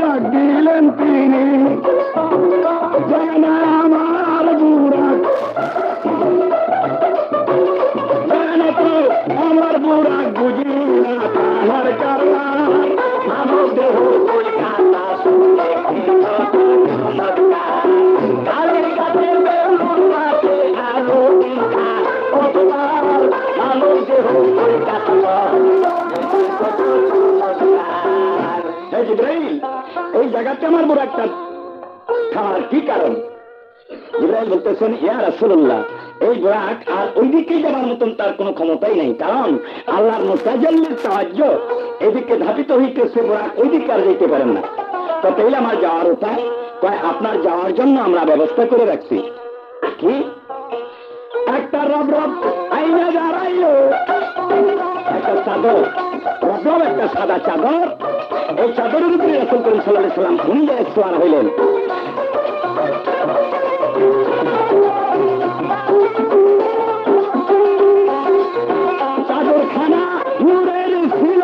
ডাক দিলেন তিনি, জানা আমার বুড়া, জানা তো আমার বুড়া বুঝি না তাহার কারণ আমার দেহ কলকাতা শুনে কালের কাছে বেলুন মাঠে আলো টিকা অতবার আমার দেহ কলকাতা। এই জায়গাতে আমার বড় একটা খাওয়ার কি কারণ? জিবরাইল বলতেছেন, ইয়া রাসূলুল্লাহ, এই বুরাক আর ওই দিকে যাওয়ার মতন তার কোনো ক্ষমতাই নেই, কারণ আল্লাহর মুতাজাল্লির সাহায্য এদিকে ধাবিত হইতেছে, বুরাক ওই দিকে আর যেতে পারেন না। তো তাইলে আমার যাওয়ার উপায় কয়, আপনার যাওয়ার জন্য আমরা ব্যবস্থা করে রাখছি। কি? একটা রব রব আইনা দাঁড়াইল, একটা চাদর, রব রব একটা সাদা চাদর, এই চাদরের উপরে রাসূল করিম সাল্লাল্লাহু আলাইহি সাল্লাম উনি যে সোয়ার হইলেন। চাদরখানা নূরের ছিল,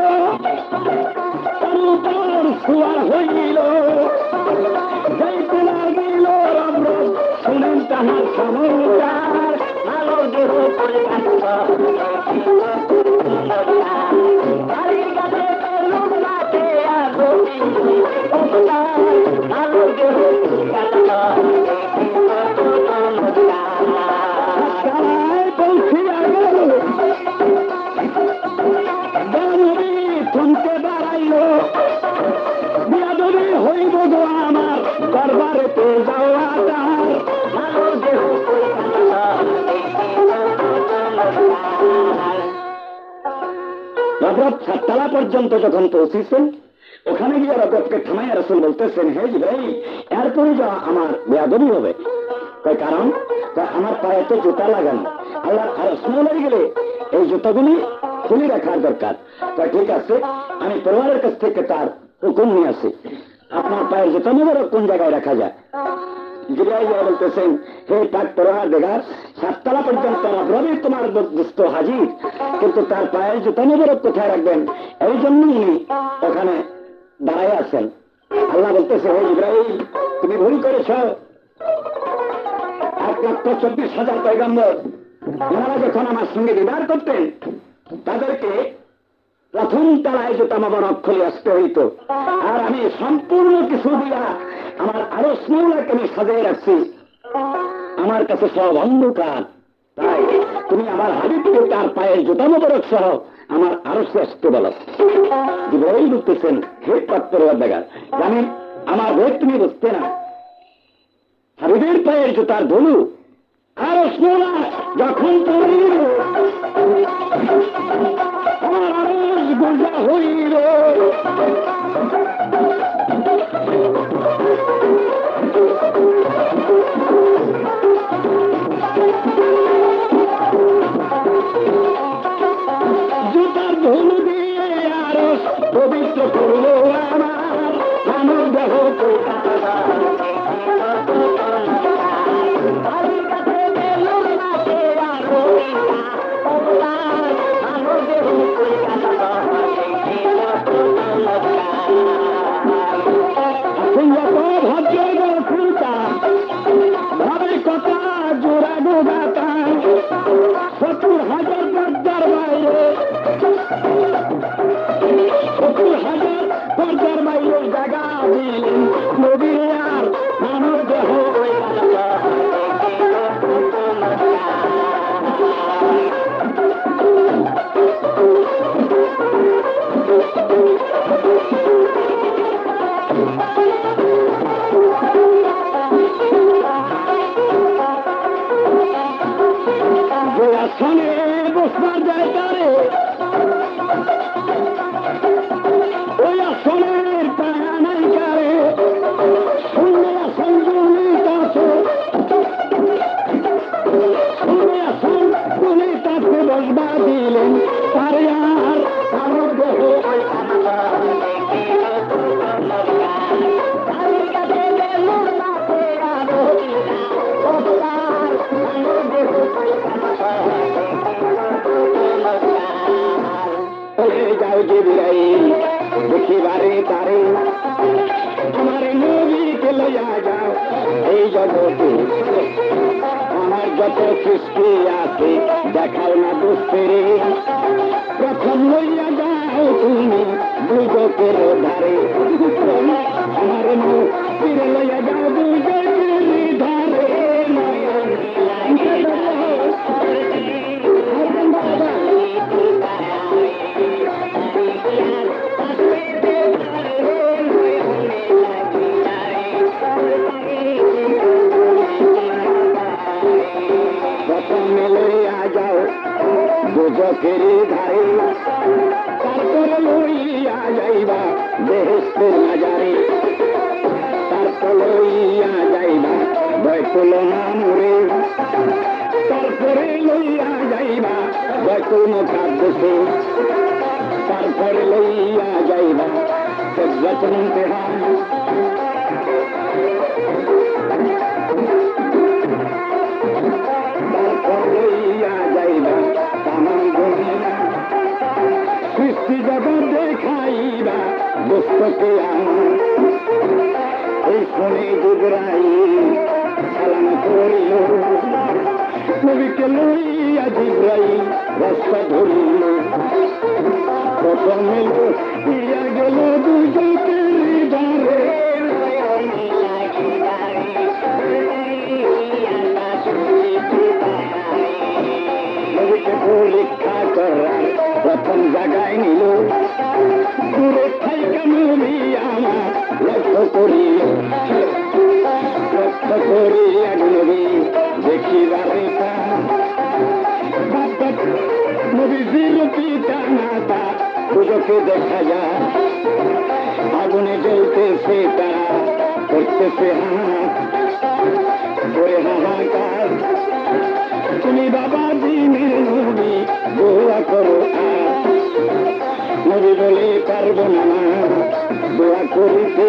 তার উপর সোয়ার হইল, যাইতে লাগিল রব রব, শুনেন তাহার সমাচার, আলোর দেহ কলকাতা থমকে দাঁড়াইল, বিয়াদবি হইব গো আমার দরবারেতে যাওয়া তার, আলোর দেহ কলকাতা। রব সাততলা পর্যন্ত যখন পৌঁছেছেন, ওখানে গিয়ে রবকে থামাইয়া রাসূল বলতেছেন, হে জিবরাইল, এরপরে যা আমার বেয়াদবি হবে। কারণ আমার পায়ে তো জুতা লাগানো, আল্লাহ আর স্মলে গেলে এই জুতাগুলি খুলে রাখার দরকার। ঠিক আছে, আমি পরিবারের কাছ থেকে তার হুকুম নিয়ে আসি, আপনার পায়ের জুতা মোবারক কোন জায়গায় রাখা যায়? জিবরাইল বলতেছেন, হে পাক পরোয়ার দেগার, সাততলা পর্যন্ত রবি তোমার দুস্থ হাজির, কিন্তু তার পায়ের জুতা মোবারক কোথায় রাখবেন? এই জন্য উনি ওখানে দাঁড়াই আছেন। আল্লাহ বলতেছে, হে জিবরাইল, তুমি ভুল করেছ। 1,24,000 পয়গম্বর ওনারা যখন আমার সঙ্গে বিবাহ করতেন, তাদেরকে প্রথম তলায় জুতা মোবারক খুলে আসতে হইত, আর আমি সম্পূর্ণ কিছু দিয়া আমার আরো স্মৌলাকে আমি সাজিয়ে রাখছি। আমার কাছে সব অন্ধকার, তাই তুমি আমার হাবিবকে তার পায়ের জুতা মোবারক সহ আমার আরো আসতে বলো। জিবরাইল বলতেছেন, হে পাক পরওয়ারদিগার, জানেন আমার ভেদ তুমি বুঝতে না, হাবিবের পায়ের জুতার ধুলো আরো স্মৌলা যখন পড়িল, আমার আরস গোজা হইল। জুতার ধুলো দিয়ে আরস পবিত্র করল আমার মানব দেহ কলকাতা। ভাবে কথা জোড়া ডোবাতা 70,000 পর্দার বাইরে, 70,000 পর্দার বাইরে জায়গা দিলেন নবী আর মানব দেহ আসনে বসবার যায় তারে, ওই আসনের পায়া নাই কারে। জিবরাইল দেখিবারে তারে আমার নবীকে লইয়া যাও এই জগতে আমার যত সৃষ্টি আছে দেখাও না দুঃখেরে প্রথম লইয়া যাও তুমি দুজকের ধারে আমার নবীকে লইয়া যাও দুজকের ধারে প্রথমে লইয়া যাও দুজকের ধারে তারপরে লইয়া যাইবা বেহেশতের মাজারে তারপর লইয়া যাইবা বাইতুল মামুরে তারপরে লইয়া যাইবা বাইতুল মুকাদ্দাসে তারপরে লইয়া যাইবা সিদরাতুল মুনতাহা তারপর লইয়া যাইবা তামাম দুনিয়া সৃষ্টি জগৎ দেখাইবা দোস্তকে আমার এই শুনে জিবরাইল সালাম করিল নবীকে লইয়া জিবরাইল রাস্তা ধরিল প্রথমে লইয়া গেল দুজকের ধারে নবীকে পরীক্ষা করার প্রথম জায়গায় নিল দূরে থাইকা নবী আমার লক্ষ্য করিল নবী দেখিবারে নবীজির পিতা মাতা দুজকে দেখা যায় আগুনে জ্বলতেছে তারা করতেছে হাত করে হাহাকার তুমি বাবা দিনের নবী দোয়া করো নবী বলে পারবো না দোয়া করিতে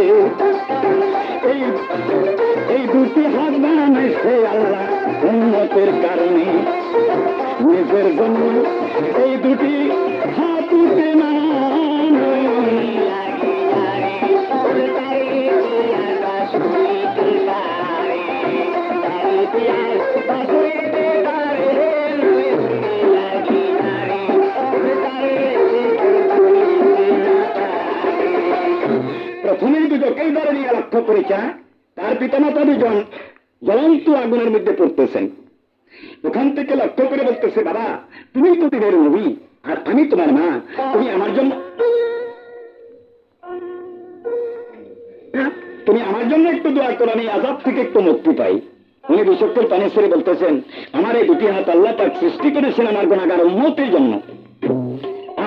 এই দুটি হাত বানাইছে আল্লাহ উন্নতের কারণে নিজের জন্য এই দুটি হাত উঠে না প্রথমেই দুজকেই ধরে নিয়ে লক্ষ্য করেছে তার পিতামাতা দুজন জ্বলন্ত আগুনের মধ্যে পড়তেছেন ওখান থেকে লক্ষ্য করে বলতেছে বাবা তুমি তো দিনের নবী আর আমি তোমার মা তুমি আমার জন্য একটু দোয়া করো আমি আযাব থেকে একটু মুক্তি পাই উনি বিশ্বকের পানি ছেড়ে বলতেছেন আমার এই দুটি হাত আল্লাহ পাক সৃষ্টি করেছেন আমার গুনাহগার উম্মতের জন্য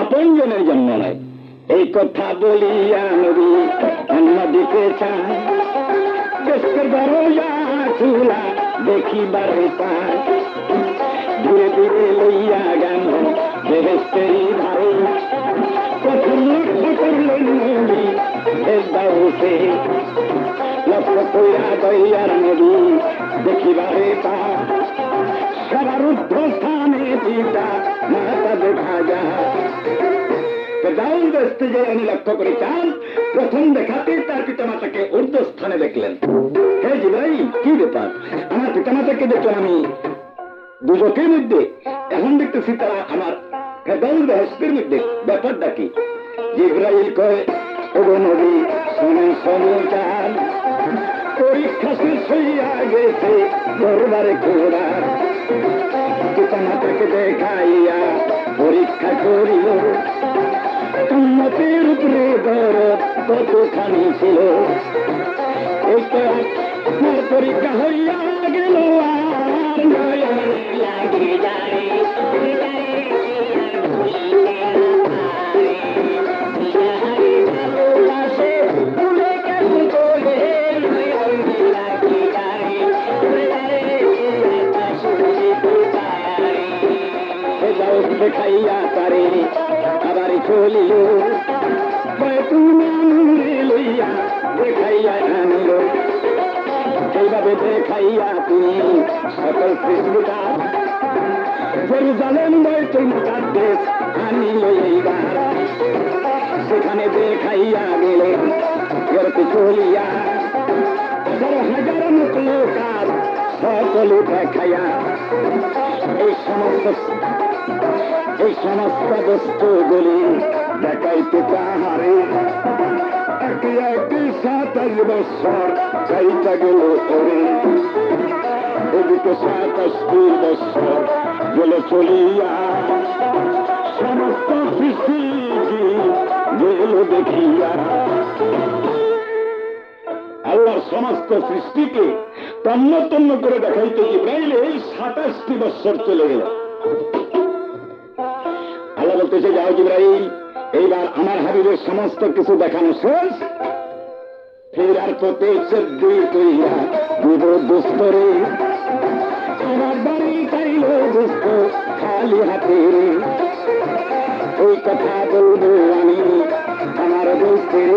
আপন জনের জন্য নয় এই কথা বলিয়া নবী অন্যদিকে চান দেশের দরজা চুলা দেখিবারে পায় ধীরে ধীরে লইয়া গেল বেহেশতের ধারে প্রথম লক্ষ্য করলেন নবী ফেরদাউসে লক্ষ্য কইরা দইয়ার নবী দেখিবারে পায় সবার ঊর্ধ্বস্থানে পিতা মাতা দেখা যায় ফেরদাউস যে উনি লক্ষ্য করে চান প্রথম দেখাতে তার পিতামাতাকে ঊর্ধ্বস্থানে দেখলেন হে জিবরাইল কি ব্যাপার আমার পিতামাতাকে দেখলাম আমি দুজকের মধ্যে এখন দেখতেছি তারা আমার ফেরদাউস বেহেশতের মধ্যে ব্যাপারটা কি জিবরাইল কয় ওগো নবী শুনে সমাচার পরীক্ষা শেষ হইয়া গেছে দরবারে খোদা পিতামাতাকে দেখাইয়া পরীক্ষা করিল উম্মতের উপরে দরদ কতখানি ছিল আমার পরীক্ষা হইয়া গেল আর নয়ন লাগে যায় দেখাইয়া তারে আবার চলিল লইয়া দেখাইয়া আনিল এইভাবে দেখাইয়া তিনি সকল পৃথিবীটা জেরুজালেম বাইতুল মুকাদ্দাস আনিল এইবার সেখানে যে খাইয়া গেলেন এরপে চলিয়া 10,000 লোকার সকলে দেখাইয়া এই সমস্ত বস্তুগুলি দেখাইতে তাহারে একই 27 বৎসর চাইটা গেল ওরে এদিকে 27 বৎসর গেল চলিয়া সমস্ত সৃষ্টি গেল দেখিয়া আল্লাহর সমস্ত সৃষ্টিকে তন্ন তন্ন করে দেখাইতে জিব্রাইল এই 27টি বৎসর চলে গেল। আল্লাহ বলতেছে, যাও জিব্রাইল, এইবার আমার হাবিবের সমস্ত কিছু দেখানো শেষ, ফেরার পথে চোদ্দই কইয়া দিব দুস্তরে আমার বাড়ি চাইল দুস্ত খালি হাতে ওই কথা বলবো আমি আমার দোস্তের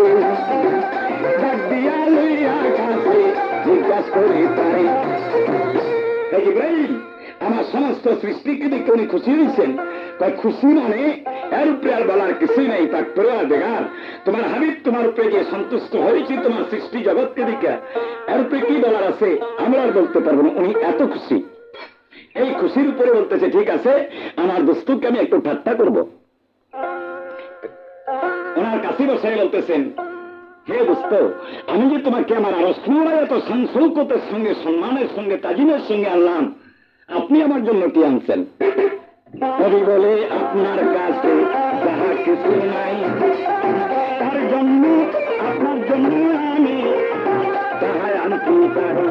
ডাক দিয়া লইয়া কাছে জিজ্ঞাসা করে তাই জিব্রাইল আমার সমস্ত সৃষ্টিকে দেখে উনি খুশি হয়েছেন। তাই খুশি মানে এর উপরে আর বলার কিছুই নাই। তার পরে দেখার তোমার হাবিব তোমার উপরে যে সন্তুষ্ট হয়েছি তোমার সৃষ্টি জগৎকে দিকে, এর উপরে কি বলার আছে আমরা আর বলতে পারবো না। উনি এত খুশি, এই খুশির উপরে বলতেছে ঠিক আছে আমার দোস্তকে আমি একটু ঠাট্টা করব। ওনার কাছে বসে বলতেছেন, হে দোস্ত, আমি যে তোমাকে আমার রসমালাই এত সংসৌকতের সঙ্গে সম্মানের সঙ্গে তাজিমের সঙ্গে আনলাম, আপনি আমার জন্য কি আনছেন? কবি বলে আপনার কাছে যাহা কিছু নাই তার জন্য আপনার জন্য আমি তাহাই আনতে পারি।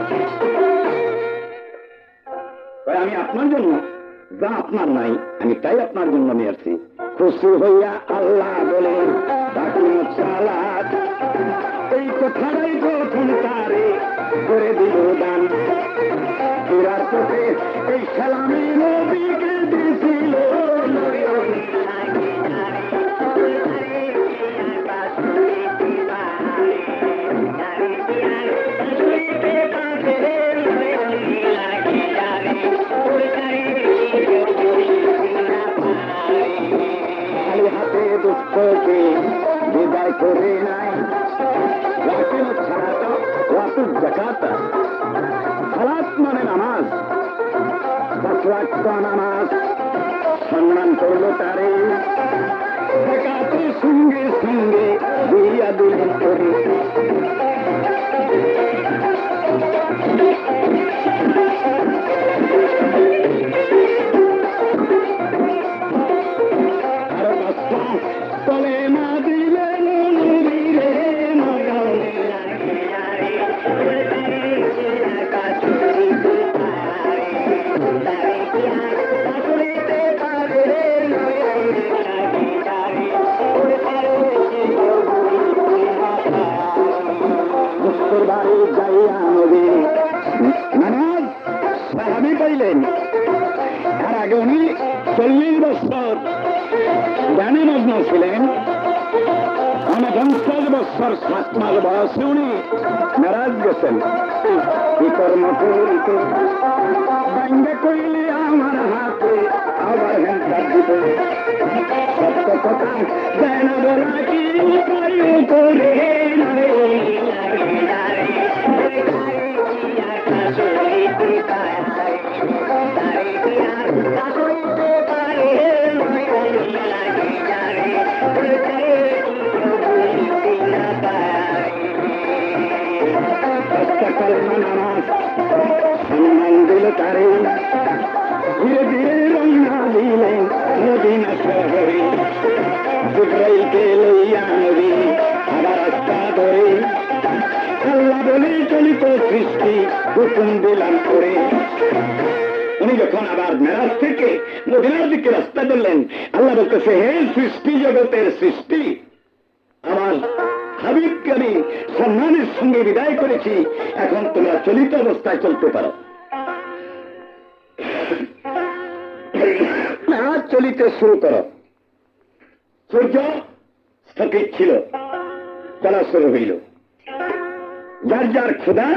আমি আপনার জন্য যা আপনার নাই আমি তাই আপনার জন্য নিয়ে আসছি। খুশি হইয়া আল্লাহ বলে এই কথাটাই প্রথম তারে করে দিল দান। ফেরার পথে এই সালামি নবীকে দিয়েছিল খালি হাতে দুঃখকে বিদায় করে নাই জাকাতা সালাত মানে নামাজ, 10 ওয়াক্ত নামাজ সম্মান করলো তারে জাকাতের সঙ্গে সঙ্গে দিয়া দিলেন করে। আরো 5টা তলে না দিলেন বাড়ি যাইয়া নবী নামাজ সাহাবী পাইলেন। আর আগে উনি 40 বছর জ্ঞানী মগ্ন ছিলেন। 49 বছর 7 মাস বয়সে উনি মেরাজ গেছেন। কি কর্ম করিতে বাঙ্গা কইলে আমার হাতে আবার হেন্টার দিবে সত্য কথা যায় না বলা কি উপায় করে সম্মান দিল তারে ধীরে ধীরে রওনা দিলেন মদিনা শহরে। জিব্রাইলকে লইয়া নবী আবার রাস্তা ধরে আল্লাহ বলে চলিত সৃষ্টি হুকুম দিলাম করে। উনি যখন আবার মেরাজ থেকে মদিনার দিকে রাস্তা ধরলেন, আল্লাহ বলতেছে, হে সৃষ্টি জগতের সৃষ্টি, আমার হাবিবকে আমি সম্মানের সঙ্গে বিদায় করেছি, এখন তোমরা চলিত অবস্থায় চলতে পারো। মেরাজ চলিতে শুরু করো। সূর্য স্থগিত ছিল, চলা শুরু হইল। যার যার ক্ষুধা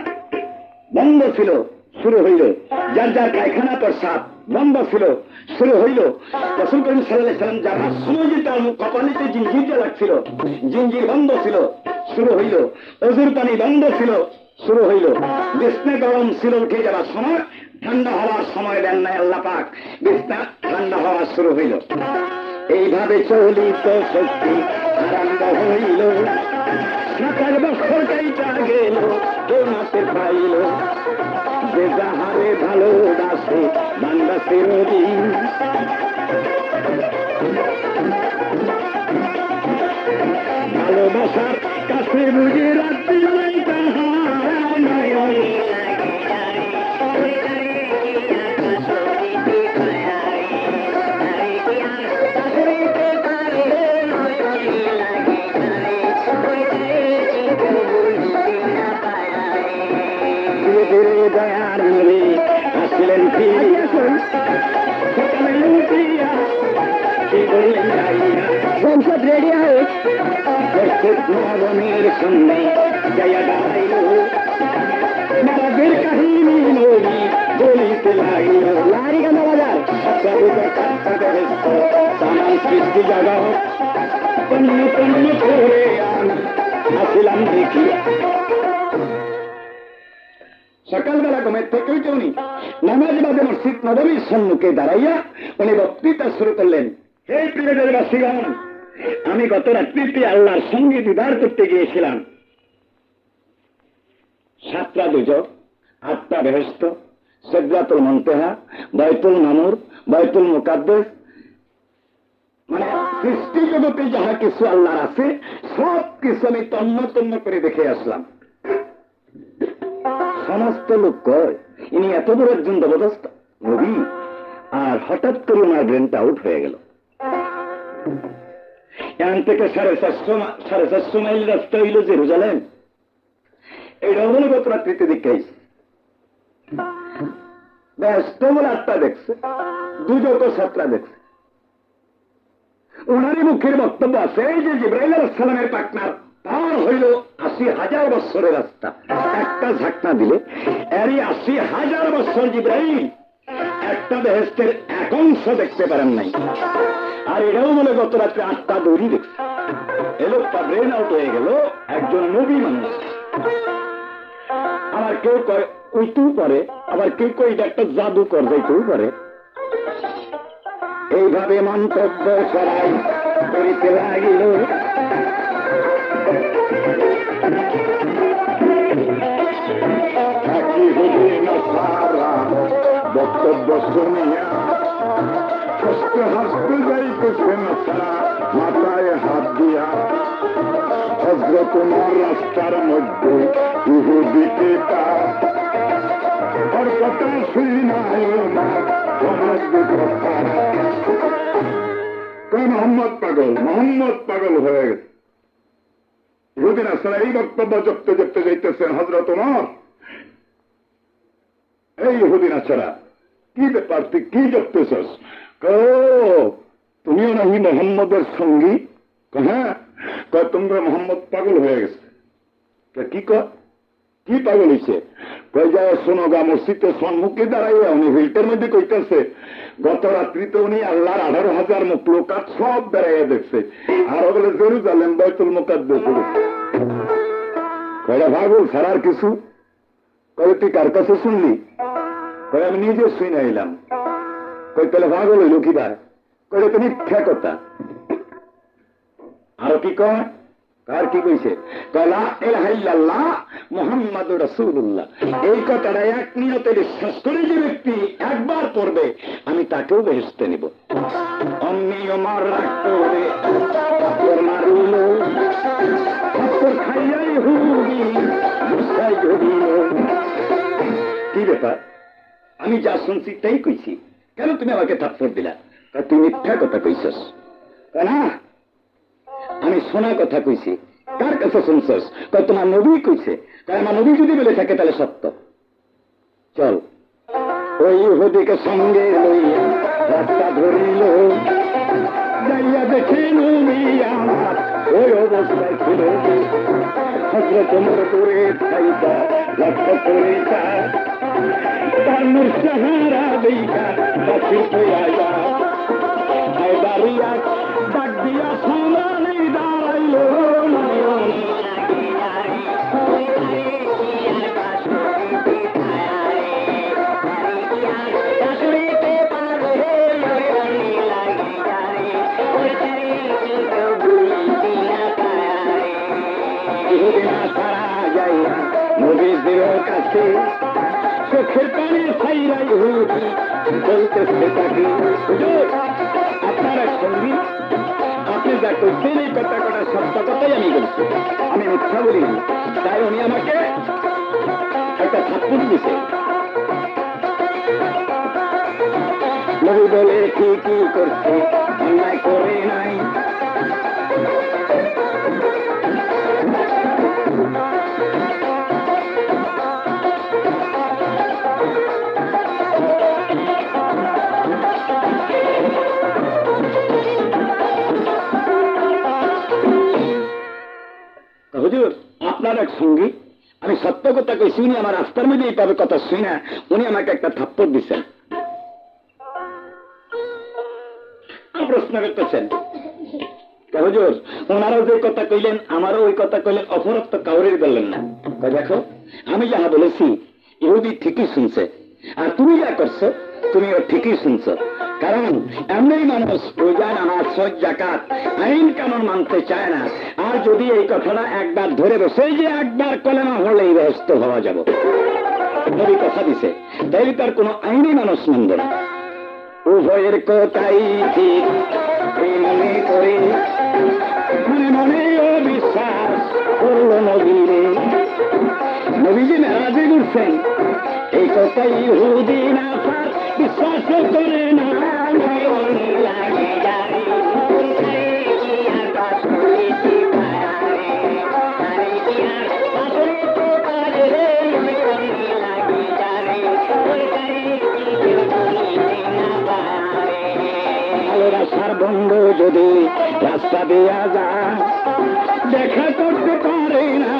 বন্ধ ছিল শুরু হইল, যার যার কারখানা প্রসাদ বন্ধ ছিল শুরু হইল। রাসূল করিম সাল্লাল্লাহু আলাইহি ওয়াসাল্লাম যাওয়ার সময় যে তার কপালিতে জিঞ্জিরটা লাগছিল, জিঞ্জির বন্ধ ছিল, শুরু হইল। অজুর পানি বন্ধ ছিল, শুরু হইল। বিছনা গরম ছিল, উঠে যাওয়ার সময় ঠান্ডা হওয়ার সময় দেন নাই আল্লাহ পাক, বিছনা ঠান্ডা হওয়া শুরু হইল। এইভাবে চলিত শক্তি আরম্ভ হইল। ৭ বছর কাইটা গেল, কেউ নাতে পাইল, যে যাহারে ভালোবাসে বান্দা চিরদিন। ভালোবাসার কাছে বুঝে রাখতে নাই তাহার নাই। দয়ার নবী আসলেন ফিরিয়া, সকালে উঠিয়া কি বললেন যাইয়া, সংসদ রেডি হয় নবমের সামনে যাইয়া দাঁড়াইল। নবীর কাহিনী নবী বলিতে লাগিল। লারি কেন বাজার তামাম সৃষ্টি জগৎ পণ্য পণ্য করে আমি আসিলাম দেখিয়া। সকালবেলা ঘুমের থেকে উঠে উনি নামাজ বাদে মসজিদ নববীর সম্মুখে দাঁড়াইয়া উনি বক্তৃতা শুরু করলেন। হে প্রিয় দেশবাসীগণ, আমি গত রাত্রিতে আল্লাহর সঙ্গে দিদার করতে গিয়েছিলাম। 7টা দুজক, 8টা বেহেশত, সিদরাতুল মুনতাহা, বাইতুল মামুর, বাইতুল মুকাদ্দাস, মানে সৃষ্টি জগতে যাহা কিছু আল্লাহর আছে সব কিছু আমি তন্ন তন্ন করে দেখে আসলাম। সমস্ত লোক কয় ইনি এত বড় একজন জবরদস্ত নবী, আর হঠাৎ করে ওনার ব্রেনটা আউট হয়ে গেল। এখান থেকে 450 মাইল রাস্তা হইল জেরুজালেম। এইটা হলো গত রাত্রিতে দেখাইছে। ব্যস্ত বলে 8টা দেখছে, দুজক 7টা দেখছে। ওনারই মুখের বক্তব্য আছে যে জিবরাইল আলাইহিস সালামের পার্টনার তার হইল 80,000 বছরের রাস্তা। একটা ঝাঁকনা দিলে এরই 80,000 বছর জিবরাইল একটা বেহেশতের এক অংশ দেখতে পারেন নাই। আর এটাও বলে গত রাত্রে 8টা দড়ি দেখছে। এ লোকটা ব্রেন আউট হয়ে গেল, একজন নবী মানুষ। আবার কেউ কয় ওইতেও পারে, আবার কেউ কয় এটা একটা জাদুকর, যাইতেও পারে। এইভাবে মন্তব্য করাই করিতে লাগিল। বক্তব্য শুনিয়া হাসতে হাসতে যাইতেছে নাসারা, মাথায় হাত দিয়া। হযরত ওমর রাস্তার মধ্যে ইহুদিকে তার কথা শুনি না মোহাম্মদ পাগল, মোহাম্মদ পাগল হয়ে গেছে। ইহুদি নাসারা এই বক্তব্য জপতে জপতে যাইতেছেন হযরত ওমর। এই ইহুদি নাসারা, কি ব্যাপার, তুই কি জপতেছস? তুমিও নাকি মোহাম্মদের সঙ্গী? হ্যাঁ। তোমরা মোহাম্মদ পাগল হয়ে গেছে। কি কি পাগল হয়েছে? যায় শোনো গা, মসজিদের সম্মুখে দাঁড়াইয়া উনি ভিল্টের মধ্যে কইতেছে গত রাত্রিতে উনি আল্লাহর 18,000 মখলুকাত সব বেড়াইয়া দেখছে, আর বলে জেরুজালেম বাইতুল মুকাদ্দাস। কয়টা পাগল ছাড়ার কিছু? কয়ে তুই কার কাছে শুনলি? কয়ে আমি নিজে শুনে এলাম। কই তাহলে পাগল হইল কি ভাই? কয়ে তো মিথ্যা কথা। আরো কি কয়? কার কি কইছে? লা ইলাহা ইল্লাল্লাহ মুহাম্মাদুর রাসূলুল্লাহ। এই কথাটা এক নিয়তে বিশ্বাস করে যে ব্যক্তি একবার পড়বে আমি তাকেও বেহেশতে নিব। অমনি ওমর রাগ করে মারিল, থাপ্পড় খাইয়াই হুবি মুসাই ধরিল। কি ব্যাপার? আমি যা শুনছি তাই কইছি, কেন তুমি আমাকে থাপ্পড় দিলা? তুই মিথ্যা কথা কইছস। না, আমি শোনা কথা কইছি। কার কাছে শুনছস? তোমার নবী কইছে। আমার নবী যদি বলে থাকে তাহলে সত্য। চল। ওই ইহুদিকে সঙ্গে লইয়া রাস্তা ধরিল, যাইয়া দেখে নবী আমার ওই অবস্থায় ছিল। হযরত ওমর দূরে থাইকা লক্ষ্য করে তার মুর্শাহারা দিকা বাসি হইয়া যায় দাঁড়িয়া ডাক দিয়া সোনালি দাঁড়াইল নবীদের কাছে চোখের পানি ছাইরাই হুজুর বলতেছে তাকে হুজুর আপনার এক সঙ্গী আপনি যা করছেন এই কথা কটা সত্য কথাই আমি বলছি, আমি মিথ্যা বলিনি। তাই উনি আমাকে একটা থাপ্পড় দিছে। নবী বলে ঠিকই করছে, অন্যায় করে নাই। হুজুর আপনার এক সঙ্গী, আমি সত্য কথা কইছি, উনি আমার রাস্তার মধ্যে এইভাবে কথা শুই না, উনি আমাকে একটা থাপ্পড় দিচ্ছেন। প্রশ্ন করতেছেন হুজুর ওনারাও যে কথা কইলেন আমারও ওই কথা কইলেন, অপরাধ তো কাউরের বললেন না। দেখো আমি যাহা বলেছি ইহুদি ঠিকই শুনছে, আর তুমি যা করছো তুমিও ঠিকই শুনছো। কারণ এমনি মানুষ রোজা নামাজ হজ যাকাত আইন কানুন মানতে চায় না। আর যদি এই কথাটা একবার ধরে বসে যে একবার কলেমা হলেই ব্যস্ত হওয়া যাব, নবী কথা দিছে, তাইলে তার কোনো আইনই মানুষ মানব না। উভয়ের কথাই ঠিক মনে করে মনে মনে বিশ্বাস করলো নবীরে। নবীজি মেরাজে ঘুরছেন, এই কথাই ইহুদি নাসার বিশ্বাস করে না। ভালোবাসার বন্ধ যদি রাস্তা দেয়া যায়, দেখা করতে পারে না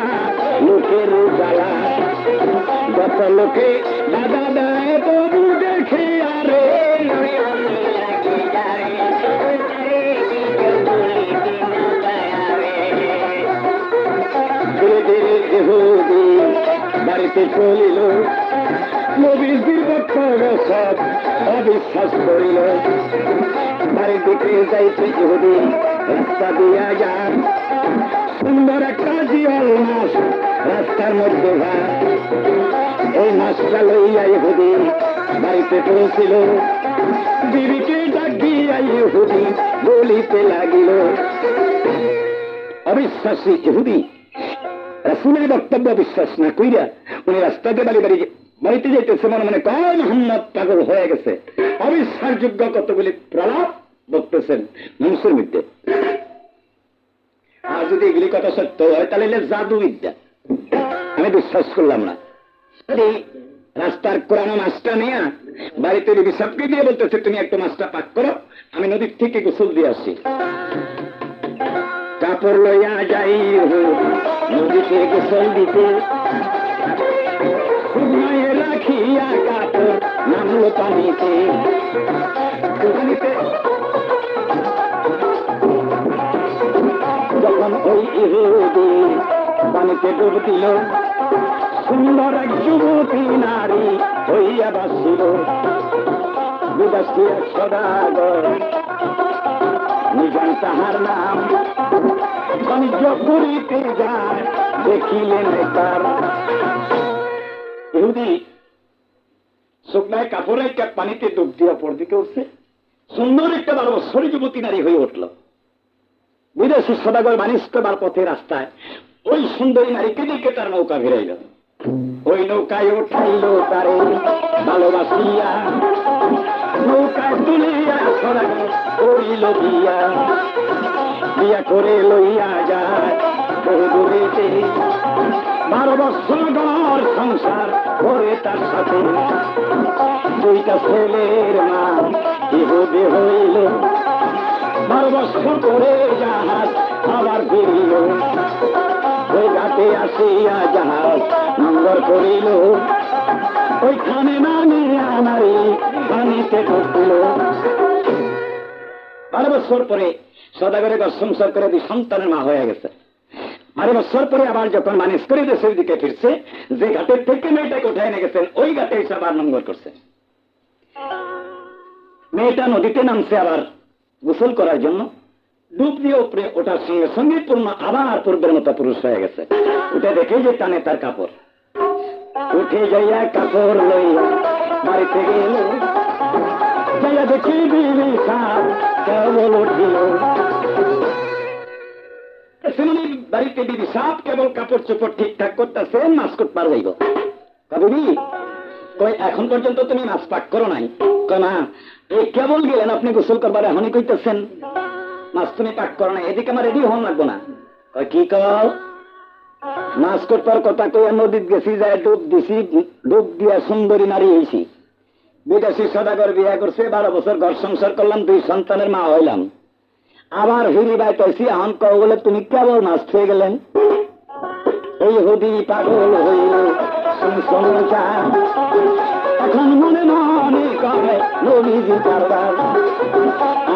লোকের জ্বালা। যত লোকে বাধা দেয় তবু দেখে আরে ধীরে ধীরে ইহুদি বাড়িতে চলিল, নবীজির বক্তব্য সব অবিশ্বাস করিল। বাড়ির দিকে যাইতে ইহুদি রাস্তা দিয়া যান, সুন্দর একটা জিয়াল মাছ রাস্তার মধ্যে ভাত। এই মাছটা লইয়া ইহুদি বাড়িতে পৌঁছিল, বিবিকে ডাক দিয়া ইহুদি বলিতে লাগিল। অবিশ্বাসী ইহুদি রাসূলের বক্তব্য বিশ্বাস না কইরা উনি রাস্তাতে বাড়িতে যাইতেছে, মনে মনে কয় মোহাম্মদ পাগল হয়ে গেছে। অবিশ্বাসযোগ্য কতগুলি প্রলাপ বলতেছেন মানুষের মধ্যে। আর যদি এগুলি কথা সত্য হয় তাহলে জাদু বিদ্যা, আমি বিশ্বাস করলাম না। রাস্তার কোরআন মাছটা নিয়ে বাড়িতে বিশাপকে দিয়ে বলতেছে তুমি একটা মাছটা পাক করো, আমি নদীর থেকে গোসল দিয়ে আসি। কাপড় লইয়া যাই নদীতে গোসল দিতে, রাখিয়া কাপড় নামলো পানিতে। যখন ওই ইহুদি পানিতে ডুব দিল, সুন্দর এক যুবতী নারী হইয়া বাসিল। বিদেশি এক সদাগর নিজাম তাহার নাম, বাণিজ্য করিতে যায় দেখিলেন তার। ইহুদি শুকনায় কাপড়ে একটা পানিতে ডুব দিয়ে অপর দিকে উঠছে, সুন্দর একটা 12 বছরের যুবতী নারী হয়ে উঠল। বিদেশি সদাগর বাণিজ্য করবার পথে রাস্তায় ওই সুন্দরী নারীকে দেখে তার নৌকা ভিড়াইল। ওই নৌকায় উঠাইল তারে ভালোবাসিয়া, নৌকায় তুলিয়া সদাগর করিল বিয়া। বিয়া করে লইয়া যায় বহু দূরেতে, 12 বছর ঘর সংসার করে তার সাথে। 2টা ছেলের মা ইহুদি হইল, 12 বছর করে জাহাজ আবার ফিরিল। ওই ঘাটে আসিয়া জাহাজ নম্বর করিল, ওইখানে নামিয়া নারী পানিতে ডুবল। 12 বছর পরে সদাগরে ঘর সংসার করে 2 সন্তানের মা হয়ে গেছে। 12 বছর পরে আবার যখন মানুষ করে দেশের দিকে ফিরছে, যে ঘাটের থেকে মেয়েটাকে উঠায় নিয়ে গেছেন ওই ঘাটে এসে আবার নোংর করছে। মেয়েটা নদীতে নামছে আবার গোসল করার জন্য, ডুব দিয়ে উপরে ওঠার সঙ্গে সঙ্গে পূর্ণ আবার পূর্বের মতো পুরুষ হয়ে গেছে। উঠে দেখে যে টানে তার কাপড়, উঠে যাইয়া কাপড় লইয়া বাড়িতে গেল, যাইয়া দেখি বিবি সাপ কেবল উঠিল। বাড়িতে বিবি সাপ কেবল কাপড় চোপড় ঠিকঠাক করতেছেন, মাছ করতে পার যাইব। বিবি কই এখন পর্যন্ত তুমি মাছ পাক করো নাই? না, এই কেবল গেলেন আপনি গোসল করবার, এখনই কইতেছেন মাছ তুমি পাক করো না, এদিকে আমার রেডি হন লাগবো না। কি কও? মাছ করবার কথা কইয়া নদীত গেছি, যায় ডুব দিছি, ডুব দিয়া সুন্দরী নারী হয়েছি, বিদেশি সদাগর বিয়ে করছে, 12 বছর ঘর সংসার করলাম, 2 সন্তানের মা হইলাম, আবার হিরি বাইতেছি, এখন কও বলে তুমি কেবল মাছ খেয়ে গেলেন? এই হুদি পাগল হইল এখন মনে মনে করে নবীজি কারবার,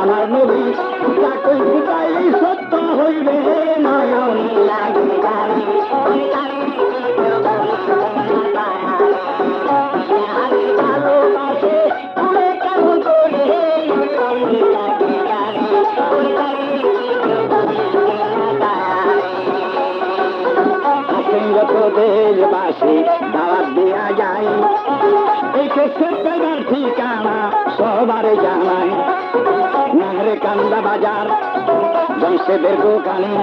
আমার নবী সত্য হইবে নয়ন লাগে ভালোবাসে কেমন করে দেশবাসী দাওয়াত দিয়া যায়, এই কেসের ঠিকানা সবারে জানায়, নাগরে কান্দা বাজার জমশেদের দোকানে,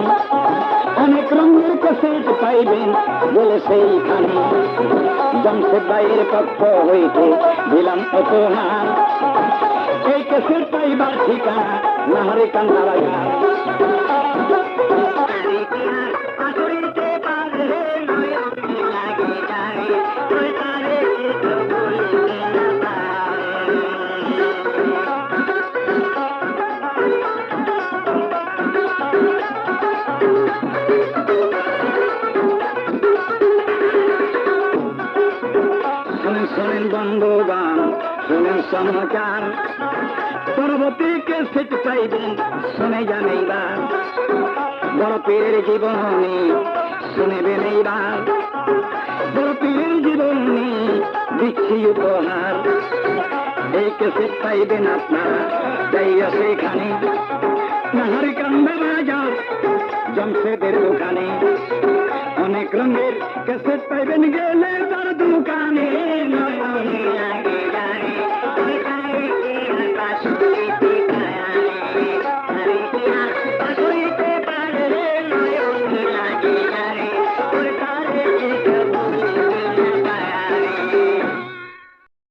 অনেক রঙের কেসেট পাইবেন বলে সেইখানে, জমশেদ ভাইয়ের পক্ষ হইতে দিলাম উপহার, এই কেসেট পাইবার ঠিকানা নাগরে কান্দা বাজার। শোনেন বন্ধুগণ, শোনেন সমাচার, পরবর্তী কেসেট পাইবেন শুনে যান এইবার, বড় পীরের জীবনী শুনেবেন এইবার, বড় পীরের জীবনী দিচ্ছি উপহার, এই কেসেট পাইবেন আপনারা যাইয়া সেখানে, নাহার কান্দা বাজার জমশেদের দোকানে, অনেক রঙের কেসেট পাইবেন গেলে তার দোকানে।